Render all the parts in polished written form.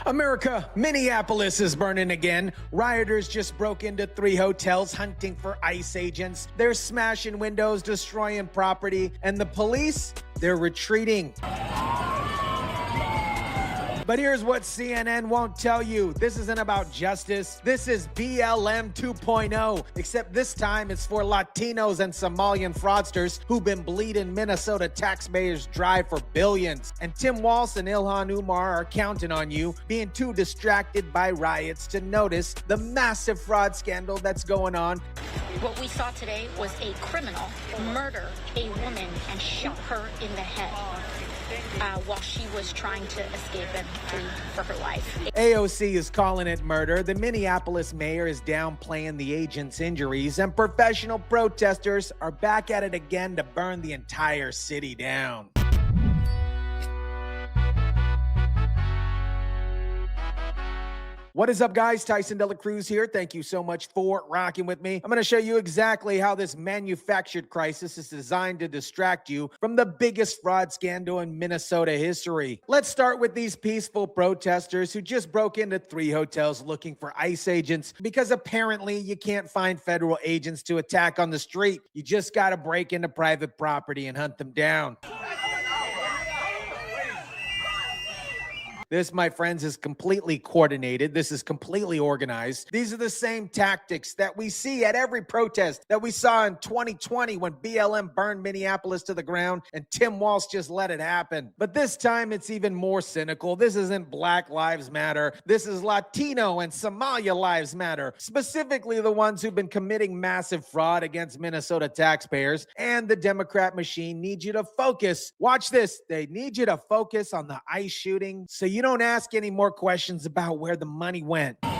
America, Minneapolis is burning again. Rioters just broke into 3 hotels hunting for ICE agents. They're smashing windows, destroying property, and the police, they're retreating. But here's what CNN won't tell you. This isn't about justice. This is BLM 2.0, except this time it's for Latinos and Somalian fraudsters who've been bleeding Minnesota taxpayers dry for billions. And Tim Walz and Ilhan Omar are counting on you being too distracted by riots to notice the massive fraud scandal that's going on. What we saw today was a criminal murder a woman and shot her in the head while she was trying to escape and flee for her life. AOC is calling it murder. The Minneapolis mayor is downplaying the agent's injuries, and professional protesters are back at it again to burn the entire city down. What is up, guys? TYSON DELACRUZ here. Thank you so much for rocking with me. I'm going to show you exactly how this manufactured crisis is designed to distract you from the biggest fraud scandal in Minnesota history. Let's start with these peaceful protesters who just broke into 3 hotels looking for ICE agents because apparently you can't find federal agents to attack on the street. You just got to break into private property and hunt them down. This, my friends, is completely coordinated. This is completely organized. These are the same tactics that we see at every protest that we saw in 2020 when BLM burned Minneapolis to the ground and Tim Walz just let it happen. But this time it's even more cynical. This isn't Black Lives Matter. This is Latino and Somalia Lives Matter, specifically the ones who've been committing massive fraud against Minnesota taxpayers. And the Democrat machine needs you to focus. Watch this. They need you to focus on the ICE shooting so you don't ask any more questions about where the money went. Look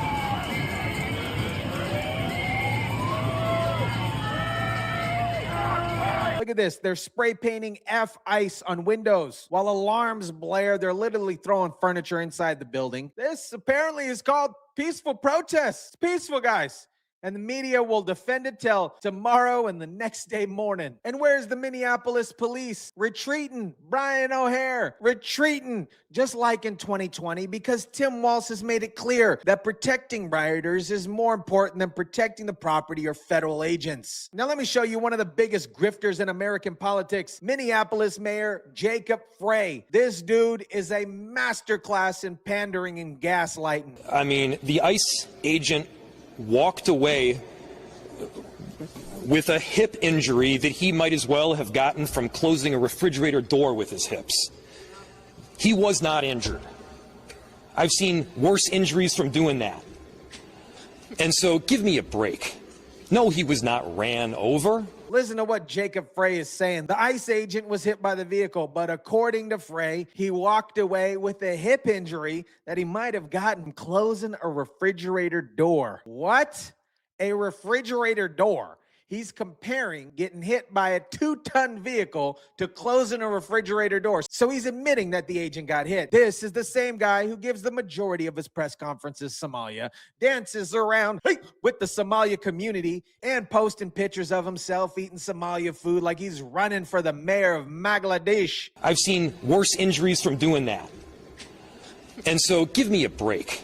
at this. They're spray painting F ICE on windows. While alarms blare, they're literally throwing furniture inside the building. This apparently is called peaceful protests. It's peaceful, guys. And the media will defend it till tomorrow and the next day morning. And where's the Minneapolis police? Retreating. Brian O'Hare, retreating. Just like in 2020, because Tim Walz has made it clear that protecting rioters is more important than protecting the property or federal agents. Now let me show you one of the biggest grifters in American politics, Minneapolis Mayor Jacob Frey. This dude is a masterclass in pandering and gaslighting. I mean, the ICE agent walked away with a hip injury that he might as well have gotten from closing a refrigerator door with his hips. He was not injured. I've seen worse injuries from doing that. And so give me a break. No, he was not ran over. Listen to what Jacob Frey is saying. The ICE agent was hit by the vehicle, but according to Frey, he walked away with a hip injury that he might have gotten closing a refrigerator door. What? A refrigerator door? He's comparing getting hit by a 2-ton vehicle to closing a refrigerator door. So he's admitting that the agent got hit. This is the same guy who gives the majority of his press conferences Somalia, dances around with the Somalia community, and posting pictures of himself eating Somalia food like he's running for the mayor of Bangladesh. I've seen worse injuries from doing that. And so give me a break.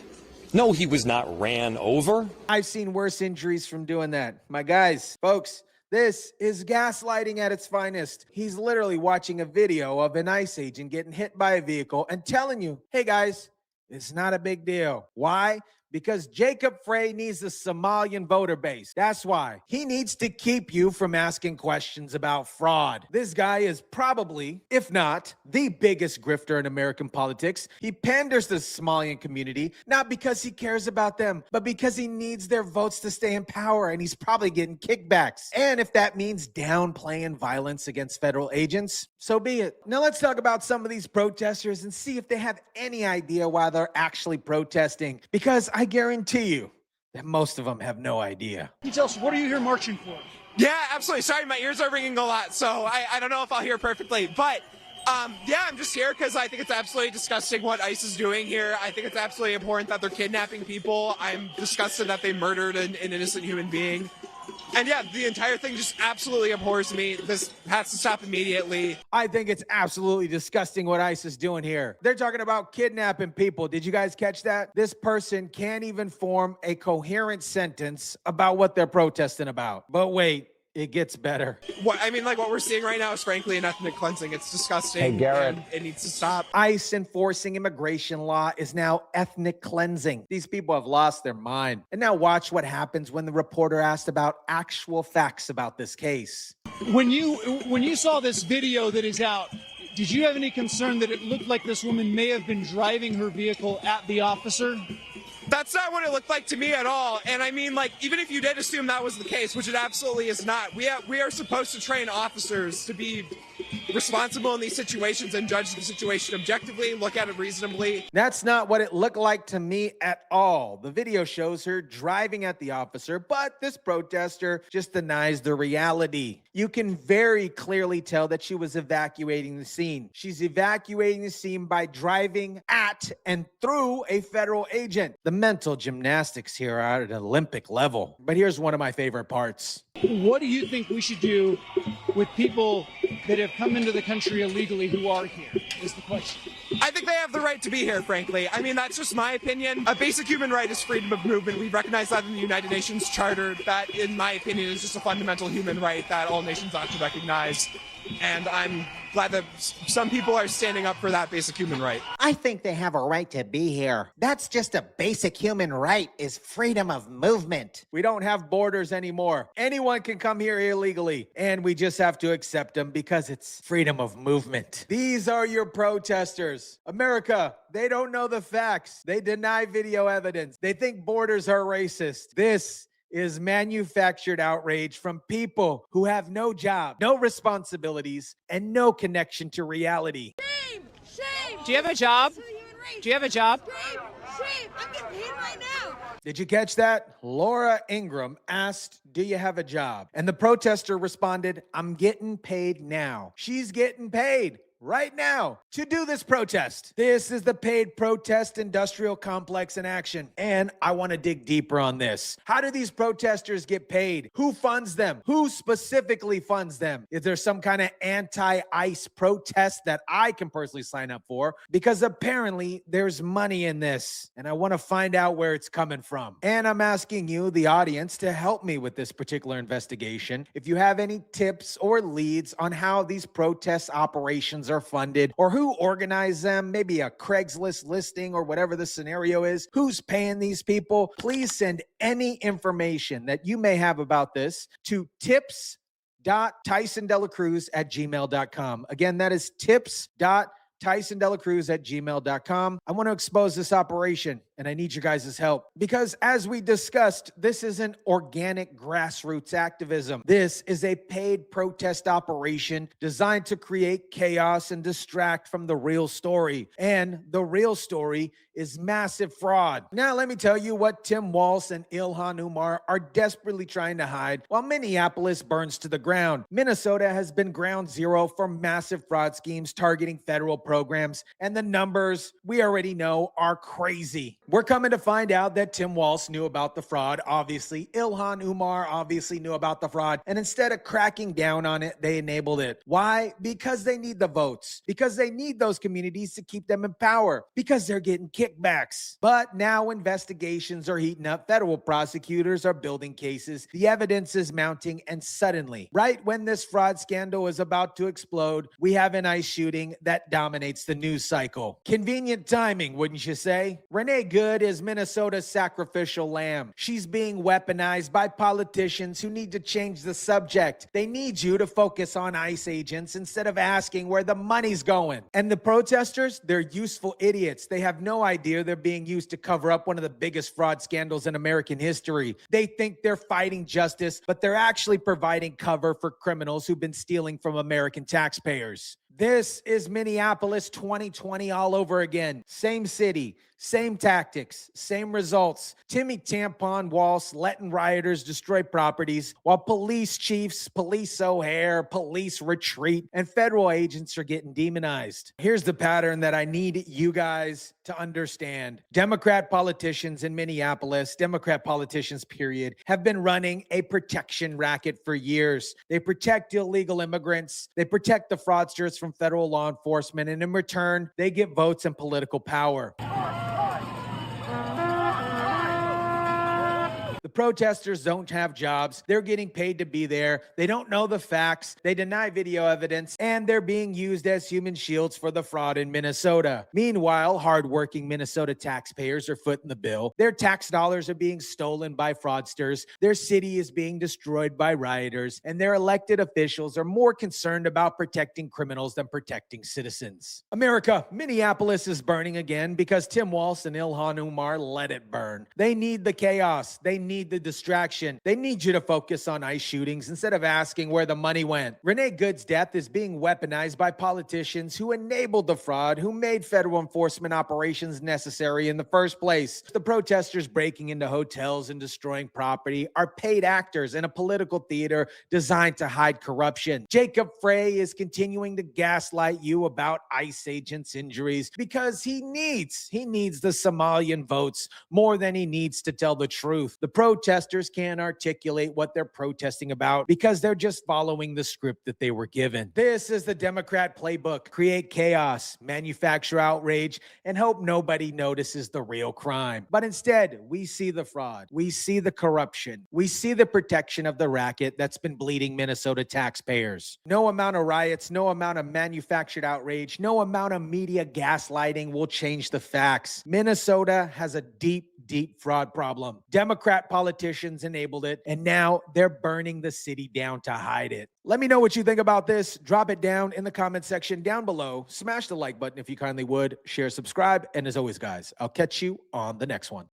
No, he was not ran over. I've seen worse injuries from doing that. My guys, folks, this is gaslighting at its finest. He's literally watching a video of an ICE agent getting hit by a vehicle and telling you, hey guys, it's not a big deal. Why? Because Jacob Frey needs the Somalian voter base. That's why. He needs to keep you from asking questions about fraud. This guy is probably, if not, the biggest grifter in American politics. He panders to the Somalian community, not because he cares about them, but because he needs their votes to stay in power, and he's probably getting kickbacks. And if that means downplaying violence against federal agents, so be it. Now let's talk about some of these protesters and see if they have any idea why they're actually protesting. Because I guarantee you that most of them have no idea. Can you tell us, what are you here marching for? Yeah, absolutely. Sorry, my ears are ringing a lot, so I don't know if I'll hear perfectly. But, yeah, I'm just here because I think it's absolutely disgusting what ICE is doing here. I think it's absolutely important that they're kidnapping people. I'm disgusted that they murdered an innocent human being. And yeah, the entire thing just absolutely abhors me. This has to stop immediately. I think it's absolutely disgusting what ICE is doing here. They're talking about kidnapping people. Did you guys catch that? This person can't even form a coherent sentence about what they're protesting about. But wait, it gets better. What we're seeing right now is frankly an ethnic cleansing. It's disgusting. Hey, Garrett. And it needs to stop. ICE enforcing immigration law is now ethnic cleansing. These people have lost their mind. And now watch what happens when the reporter asked about actual facts about this case. When you saw this video that is out, did you have any concern that it looked like this woman may have been driving her vehicle at the officer? That's not what it looked like to me at all. And I mean, even if you did assume that was the case, which it absolutely is not, we are supposed to train officers to be responsible in these situations and judge the situation objectively, look at it reasonably. That's not what it looked like to me at all. The video shows her driving at the officer, but this protester just denies the reality. You can very clearly tell that she was evacuating the scene. She's evacuating the scene by driving at and through a federal agent. The mental gymnastics here are at an Olympic level. But here's one of my favorite parts. What do you think we should do with people that have come into the country illegally who are here, is the question. I think they have the right to be here, frankly. I mean, that's just my opinion. A basic human right is freedom of movement. We recognize that in the United Nations Charter. That, in my opinion, is just a fundamental human right that all nations ought to recognize. And I'm glad that some people are standing up for that basic human right. I think they have a right to be here. That's just a basic human right, is freedom of movement. We don't have borders anymore. Anyone can come here illegally, and we just have to accept them because it's freedom of movement. These are your protesters. America, they don't know the facts. They deny video evidence. They think borders are racist. This is manufactured outrage from people who have no job, no responsibilities, and no connection to reality. Shame! Shame! Do you have a job? Do you have a job? Shame! Shame! I'm getting paid right now! Did you catch that? Laura Ingram asked, "Do you have a job?" And the protester responded, "I'm getting paid now." She's getting paid right now to do this protest. This is the paid protest industrial complex in action. And I want to dig deeper on this. How do these protesters get paid? Who funds them? Who specifically funds them? Is there some kind of anti-ICE protest that I can personally sign up for? Because apparently there's money in this, and I want to find out where it's coming from. And I'm asking you, the audience, to help me with this particular investigation. If you have any tips or leads on how these protest operations are funded, or who organized them, maybe a Craigslist listing or whatever the scenario is, who's paying these people, please send any information that you may have about this to tips.tysondelacruz@gmail.com. Again, that is tips.tysondelacruz@gmail.com. I want to expose this operation, and I need your guys' help. Because as we discussed, this isn't organic grassroots activism. This is a paid protest operation designed to create chaos and distract from the real story. And the real story is massive fraud. Now, let me tell you what Tim Walz and Ilhan Omar are desperately trying to hide while Minneapolis burns to the ground. Minnesota has been ground zero for massive fraud schemes targeting federal programs, and the numbers we already know are crazy. We're coming to find out that Tim Walz knew about the fraud. Obviously, Ilhan Omar obviously knew about the fraud, and instead of cracking down on it, they enabled it. Why? Because they need the votes, because they need those communities to keep them in power, because they're getting kickbacks. But now investigations are heating up. Federal prosecutors are building cases. The evidence is mounting, and suddenly, right when this fraud scandal is about to explode, we have an ICE shooting that dominates the news cycle. Convenient timing, wouldn't you say? Renee Good is Minnesota's sacrificial lamb. She's being weaponized by politicians who need to change the subject. They need you to focus on ICE agents instead of asking where the money's going. And the protesters, they're useful idiots. They have no idea they're being used to cover up one of the biggest fraud scandals in American history. They think they're fighting justice, but they're actually providing cover for criminals who've been stealing from American taxpayers. This is Minneapolis 2020 all over again. Same city, same tactics, same results. Timmy Tampon Walz letting rioters destroy properties while police chiefs, police O'Hare, police retreat, and federal agents are getting demonized. Here's the pattern that I need you guys to to understand. Democrat politicians in Minneapolis, Democrat politicians, period, have been running a protection racket for years. They protect illegal immigrants. They protect the fraudsters from federal law enforcement. And in return, they get votes and political power. The protesters don't have jobs. They're getting paid to be there. They don't know the facts. They deny video evidence, and they're being used as human shields for the fraud in Minnesota. Meanwhile, hardworking Minnesota taxpayers are footing the bill. Their tax dollars are being stolen by fraudsters. Their city is being destroyed by rioters, and their elected officials are more concerned about protecting criminals than protecting citizens. America, Minneapolis is burning again because Tim Walz and Ilhan Omar let it burn. They need the chaos. They need the distraction. They need you to focus on ICE shootings instead of asking where the money went. Renee Good's death is being weaponized by politicians who enabled the fraud, who made federal enforcement operations necessary in the first place. The protesters breaking into hotels and destroying property are paid actors in a political theater designed to hide corruption. Jacob Frey is continuing to gaslight you about ICE agents' injuries because he needs the Somalian votes more than he needs to tell the truth. The protesters can't articulate what they're protesting about because they're just following the script that they were given. This is the Democrat playbook: create chaos, manufacture outrage, and hope nobody notices the real crime. But instead, we see the fraud, we see the corruption, we see the protection of the racket that's been bleeding Minnesota taxpayers. No amount of riots, no amount of manufactured outrage, no amount of media gaslighting will change the facts. Minnesota has a deep fraud problem. Democrat politicians enabled it, and now they're burning the city down to hide it. Let me know what you think about this. Drop it down in the comment section down below. Smash the like button if you kindly would. Share, subscribe, and as always, guys, I'll catch you on the next one.